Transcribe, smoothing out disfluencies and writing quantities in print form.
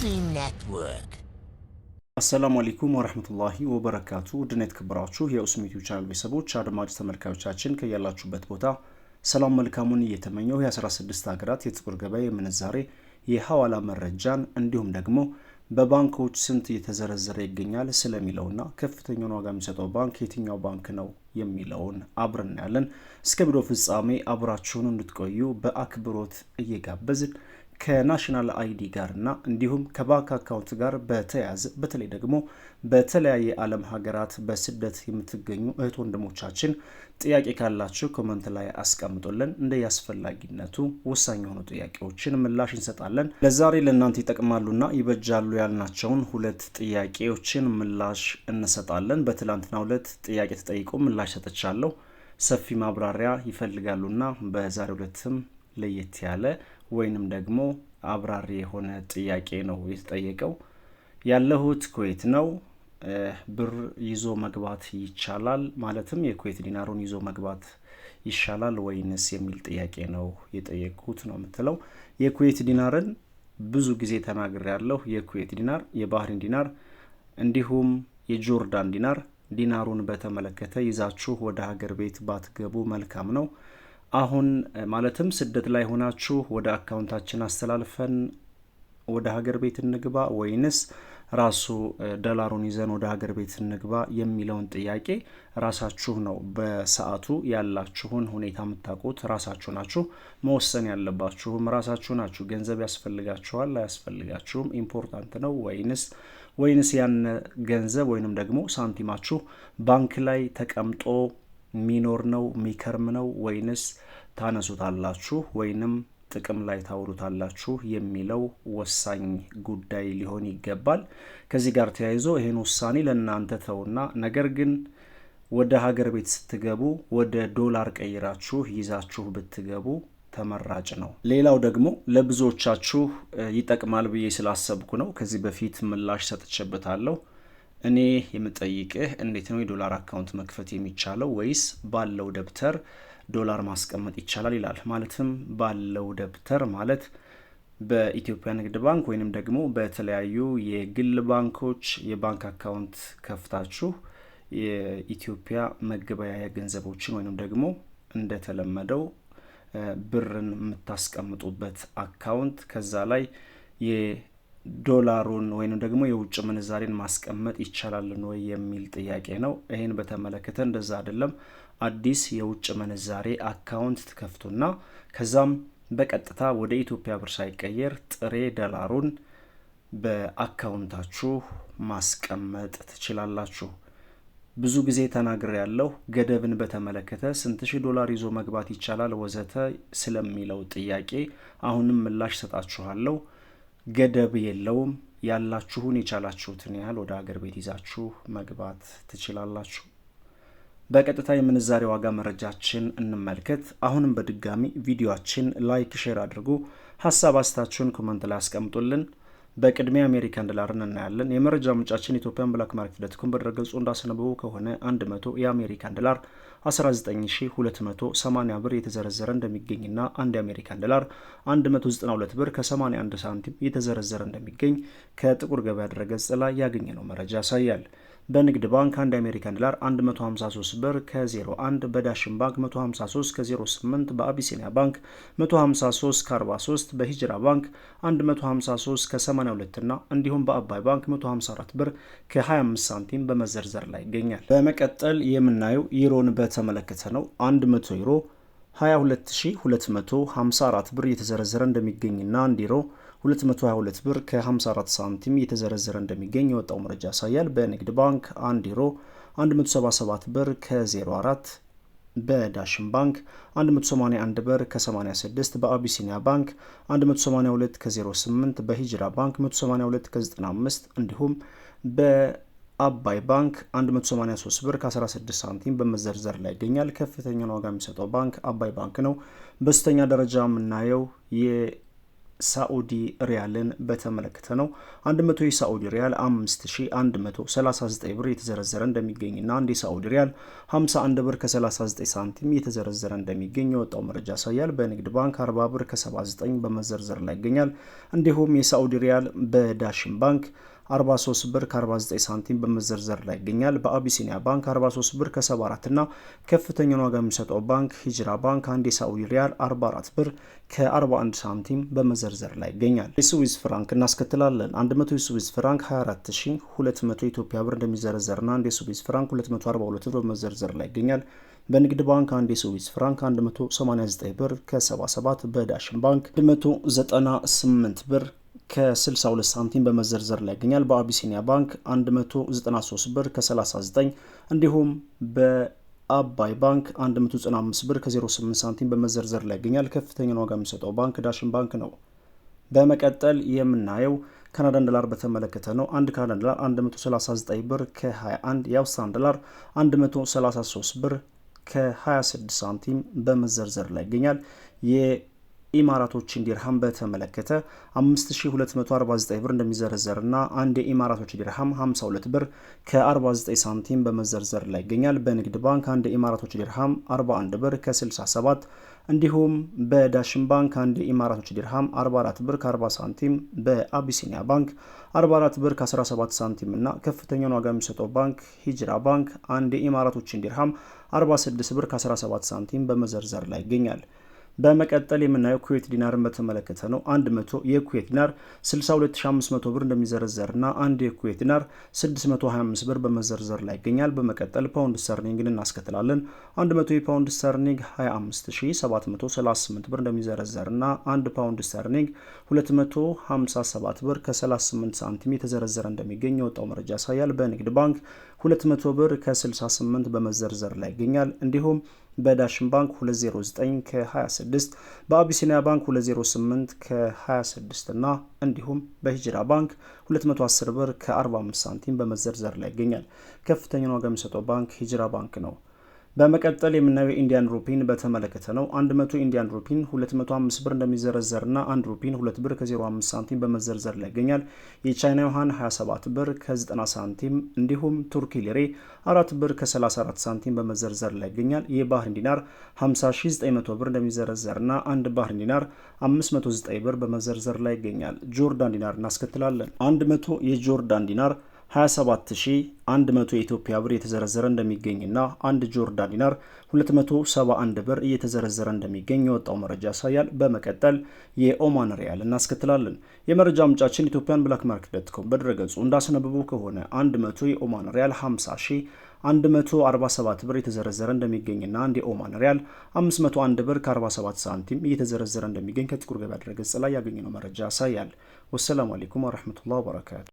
Muslim Network. አሰላሙ አለይኩም ወራህመቱላሂ ወበረካቱ። ውድና የተከበራችሁ የኡስሚ ዩቲዩብ ቻናል ቤተሰቦች አድማጭ ተመልካዮቻችን ከያላችሁበት ቦታ ሰላም መልካሙን እየተመኘሁ የ16 ሀገራት የጥቁር ገበያ የምንዛሬ የሐዋላ መረጃን እንዲሁም ደግሞ በባንኮች ስንት እየተዘረዘረ ይገኛል ስለሚለውና ከፍተኛውን ዋጋ የሚሰጠው ባንክ የትኛው ባንክ ነው የሚለውን አብረን ያለን እስከ ቪዲዮ ፍጻሜ አብራችሁን እንድትቆዩ በአክብሮት እየጋበዝን ከናሽናል አይዲ ጋርና እንዲሁም ከባንክ አካውንት ጋር በተያያዘ በተለይ ደግሞ በተለያየ ዓለም ሀገራት በስደት የምትገኙ እህት ወንድሞቻችን ጥያቄ ካላችሁ ኮመንት ላይ አስቀምጡልን። እንደ ያስፈላጊነቱ ወሳኝ የሆኑ ጥያቄዎችን ምላሽ እንሰጣለን። ለዛሬ ለእናንተ ይጠቅማሉና ይበጃሉ ያልናቸውን ሁለት ጥያቄዎችን ምላሽ እንሰጣለን። በትላንትናው ዕለት ጥያቄ ተጠይቆ ምላሽ ሰጥቻለሁ። ሰፊ ማብራሪያ ይፈልጋሉና በዛሬው ዕለትም ለየት ያለ ወይንም ደግሞ አብራሪ የሆነ ጥያቄ ነው የተጠየቀው። ያለሁት ኩዌት ነው። ብር ይዞ መግባት ይቻላል? ማለትም የኩዌት ዲናሩን ይዞ መግባት ይሻላል ወይንስ የሚል ጥያቄ ነው የጠየቁት ነው የምትለው። የኩዌት ዲናርን ብዙ ጊዜ ተናግሬያለሁ። የኩዌት ዲናር፣ የባህሪን ዲናር እንዲሁም የጆርዳን ዲናሩን በተመለከተ ይዛችሁ ወደ ሀገር ቤት ባትገቡ መልካም ነው። አሁን ማለትም ስደት ላይ ሆናችሁ ወደ አካውንታችን አስተላልፈን ወደ ሀገር ቤት እንግባ ወይንስ ራሱ ዶላሩን ይዘን ወደ ሀገር ቤት እንግባ የሚለውን ጥያቄ ራሳችሁ ነው በሰዓቱ ያላችሁን ሁኔታ የምታውቁት ራሳችሁ ናችሁ። መወሰን ያለባችሁም ራሳችሁ ናችሁ። ገንዘብ ያስፈልጋችኋል አያስፈልጋችሁም? ኢምፖርታንት ነው ወይንስ ያን ገንዘብ ወይንም ደግሞ ሳንቲማችሁ ባንክ ላይ ተቀምጦ ሚኖር ነው የሚከርም ነው ወይንስ ታነሱታላችሁ ወይንም ጥቅም ላይ ታውሉታላችሁ የሚለው ወሳኝ ጉዳይ ሊሆን ይገባል። ከዚህ ጋር ተያይዞ ይህን ውሳኔ ለእናንተ ተውና፣ ነገር ግን ወደ ሀገር ቤት ስትገቡ ወደ ዶላር ቀይራችሁ ይዛችሁ ብትገቡ ተመራጭ ነው። ሌላው ደግሞ ለብዙዎቻችሁ ይጠቅማል ብዬ ስላሰብኩ ነው። ከዚህ በፊት ምላሽ ሰጥቼበታለሁ። እኔ የምጠይቅህ እንዴት ነው የዶላር አካውንት መክፈት የሚቻለው ወይስ ባለው ደብተር ዶላር ማስቀመጥ ይቻላል ይላል። ማለትም ባለው ደብተር ማለት በኢትዮጵያ ንግድ ባንክ ወይንም ደግሞ በተለያዩ የግል ባንኮች የባንክ አካውንት ከፍታችሁ የኢትዮጵያ መገበያያ ገንዘቦችን ወይንም ደግሞ እንደተለመደው ብርን የምታስቀምጡበት አካውንት ከዛ ላይ ዶላሩን ወይንም ደግሞ የውጭ ምንዛሬን ማስቀመጥ ይቻላል ወይ የሚል ጥያቄ ነው። ይሄን በተመለከተ እንደዛ አይደለም። አዲስ የውጭ ምንዛሬ አካውንት ትከፍቱና ከዛም በቀጥታ ወደ ኢትዮጵያ ብር ሳይቀየር ጥሬ ዶላሩን በአካውንታችሁ ማስቀመጥ ትችላላችሁ። ብዙ ጊዜ ተናግሬ ያለው ገደብን በተመለከተ ስንት ሺህ ዶላር ይዞ መግባት ይቻላል ወዘተ ስለሚለው ጥያቄ አሁንም ምላሽ ሰጣችኋለሁ። ገደብ የለውም። ያላችሁን የቻላችሁትን ያህል ወደ ሀገር ቤት ይዛችሁ መግባት ትችላላችሁ። በቀጥታ የምንዛሬ ዋጋ መረጃችን እንመልከት። አሁንም በድጋሚ ቪዲዮአችን ላይክ፣ ሼር አድርጉ። ሀሳብ አስተያየታችሁን ኮመንት ላይ አስቀምጡልን። በቅድሚያ አሜሪካን ዶላርን እናያለን። የመረጃ ምንጫችን ኢትዮጵያን ብላክ ማርኬት ዶትኮም በድረገጹ እንዳስነበበው ከሆነ 100 የአሜሪካን ዶላር 19280 ብር የተዘረዘረ እንደሚገኝና አንድ የአሜሪካን ዶላር 192 ብር ከ81 ሳንቲም የተዘረዘረ እንደሚገኝ ከጥቁር ገበያ ድረገጽ ላይ ያገኘነው መረጃ ያሳያል። በንግድ ባንክ አንድ የአሜሪካን ዶላር 153 ብር ከ01፣ በዳሽን ባንክ 153 ከ08፣ በአቢሲኒያ ባንክ 153 ከ43፣ በሂጅራ ባንክ 153 ከ82 እና እንዲሁም በአባይ ባንክ 154 ብር ከ25 ሳንቲም በመዘርዘር ላይ ይገኛል። በመቀጠል የምናየው ዩሮን በተመለከተ ነው። 100 ዩሮ 22254 ብር የተዘረዘረ እንደሚገኝና 1 ዩሮ 222 ብር ከ54 ሳንቲም የተዘረዘረ እንደሚገኝ የወጣው መረጃ ያሳያል። በንግድ ባንክ 1 ዩሮ 177 ብር ከ04፣ በዳሽን ባንክ 181 ብር ከ86፣ በአቢሲኒያ ባንክ 182 ከ08፣ በሂጅራ ባንክ 182 ከ95 እንዲሁም በአባይ ባንክ 183 ብር ከ16 ሳንቲም በመዘርዘር ላይ ይገኛል። ከፍተኛውን ዋጋ የሚሰጠው ባንክ አባይ ባንክ ነው። በሶስተኛ ደረጃ የምናየው የሳዑዲ ሪያልን በተመለከተ ነው። 100 የሳዑዲ ሪያል 5139 ብር የተዘረዘረ እንደሚገኝና አንድ የሳዑዲ ሪያል 51 ብር ከ39 ሳንቲም የተዘረዘረ እንደሚገኝ የወጣው መረጃ ያሳያል። በንግድ ባንክ 40 ብር ከ79 በመዘርዘር ላይ ይገኛል። እንዲሁም የሳዑዲ ሪያል በዳሽን ባንክ 43 ብር ከ49 ሳንቲም በመዘርዘር ላይ ይገኛል። በአቢሲኒያ ባንክ 43 ብር ከ74 እና ከፍተኛውን ዋጋ የሚሰጠው ባንክ ሂጅራ ባንክ አንድ የሳዑዲ ሪያል 44 ብር ከ41 ሳንቲም በመዘርዘር ላይ ይገኛል። የስዊዝ ፍራንክ እናስከትላለን። 100 የስዊዝ ፍራንክ 24200 ኢትዮጵያ ብር እንደሚዘረዘርና አንድ የስዊዝ ፍራንክ 242 ብር በመዘርዘር ላይ ይገኛል። በንግድ ባንክ አንድ የስዊዝ ፍራንክ 189 ብር ከ77፣ በዳሽን ባንክ 198 ብር ከ62 ሳንቲም በመዘርዘር ላይ ይገኛል። በአቢሲኒያ ባንክ 193 ብር ከ39 እንዲሁም በአባይ ባንክ 195 ብር ከ08 ሳንቲም በመዘርዘር ላይ ይገኛል። ከፍተኛውን ዋጋ የሚሰጠው ባንክ ዳሽን ባንክ ነው። በመቀጠል የምናየው ካናዳን ዶላር በተመለከተ ነው። አንድ ካናዳን ዶላር 139 ብር ከ21፣ የአውስትራሊያን ዶላር 133 ብር ከ26 ሳንቲም በመዘርዘር ላይ ይገኛል። ኢማራቶችን ዲርሃም በተመለከተ 5249 ብር እንደሚዘረዘርና አንድ የኢማራቶች ዲርሃም 52 ብር ከ49 ሳንቲም በመዘርዘር ላይ ይገኛል። በንግድ ባንክ አንድ የኢማራቶች ዲርሃም 41 ብር ከ67 እንዲሁም በዳሽን ባንክ አንድ የኢማራቶች ዲርሃም 44 ብር ከ40 ሳንቲም፣ በአቢሲኒያ ባንክ 44 ብር ከ17 ሳንቲም እና ከፍተኛውን ዋጋ የሚሰጠው ባንክ ሂጅራ ባንክ አንድ የኢማራቶችን ዲርሃም 46 ብር ከ17 ሳንቲም በመዘርዘር ላይ ይገኛል። በመቀጠል የምናየው ኩዌት ዲናርን በተመለከተ ነው። 100 የኩዌት ዲናር 62500 ብር እንደሚዘረዘርና አንድ የኩዌት ዲናር 625 ብር በመዘርዘር ላይ ይገኛል። በመቀጠል ፓውንድ ስተርሊንግን እናስከትላለን። 100 የፓውንድ ስተርሊንግ 25738 ብር እንደሚዘረዘርና አንድ ፓውንድ ስተርሊንግ 257 ብር ከ38 ሳንቲም የተዘረዘረ እንደሚገኝ የወጣው መረጃ ያሳያል። በንግድ ባንክ 200 ብር ከ68 በመዘርዘር ላይ ይገኛል። እንዲሁም በዳሽን ባንክ 209 ከ26፣ በአቢሲኒያ ባንክ 208 ከ26 እና እንዲሁም በሂጅራ ባንክ 210 ብር ከ45 ሳንቲም በመዘርዘር ላይ ይገኛል። ከፍተኛውን ዋጋ የሚሰጠው ባንክ ሂጅራ ባንክ ነው። በመቀጠል የምናየው ኢንዲያን ሩፒን በተመለከተ ነው። 100 ኢንዲያን ሩፒን 205 ብር እንደሚዘረዘርና 1 ሩፒን 2 ብር ከ05 ሳንቲም በመዘርዘር ላይ ይገኛል። የቻይና ዩሃን 27 ብር ከ90 ሳንቲም እንዲሁም ቱርኪ ሊሬ 4 ብር ከ34 ሳንቲም በመዘርዘር ላይ ይገኛል። የባህሪን ዲናር 50900 ብር እንደሚዘረዘርና አንድ ባህሪን ዲናር 509 ብር በመዘርዘር ላይ ይገኛል። ጆርዳን ዲናር እናስከትላለን። 100 የጆርዳን ዲናር 27100 የኢትዮጵያ ብር የተዘረዘረ እንደሚገኝና አንድ ጆርዳን ዲናር 271 ብር እየተዘረዘረ እንደሚገኝ የወጣው መረጃ ያሳያል። በመቀጠል የኦማን ሪያል እናስከትላለን። የመረጃ ምንጫችን ኢትዮጵያን ብላክ ማርኬት ዶት ኮም በድረገጹ እንዳስነበበው ከሆነ 100 የኦማን ሪያል 50147 ብር የተዘረዘረ እንደሚገኝና አንድ የኦማን ሪያል 501 ብር ከ47 ሳንቲም እየተዘረዘረ እንደሚገኝ ከጥቁር ገበያ ድረገጽ ላይ ያገኘነው መረጃ ያሳያል። ወሰላሙ አለይኩም ወራህመቱላሂ ወበረካቱ።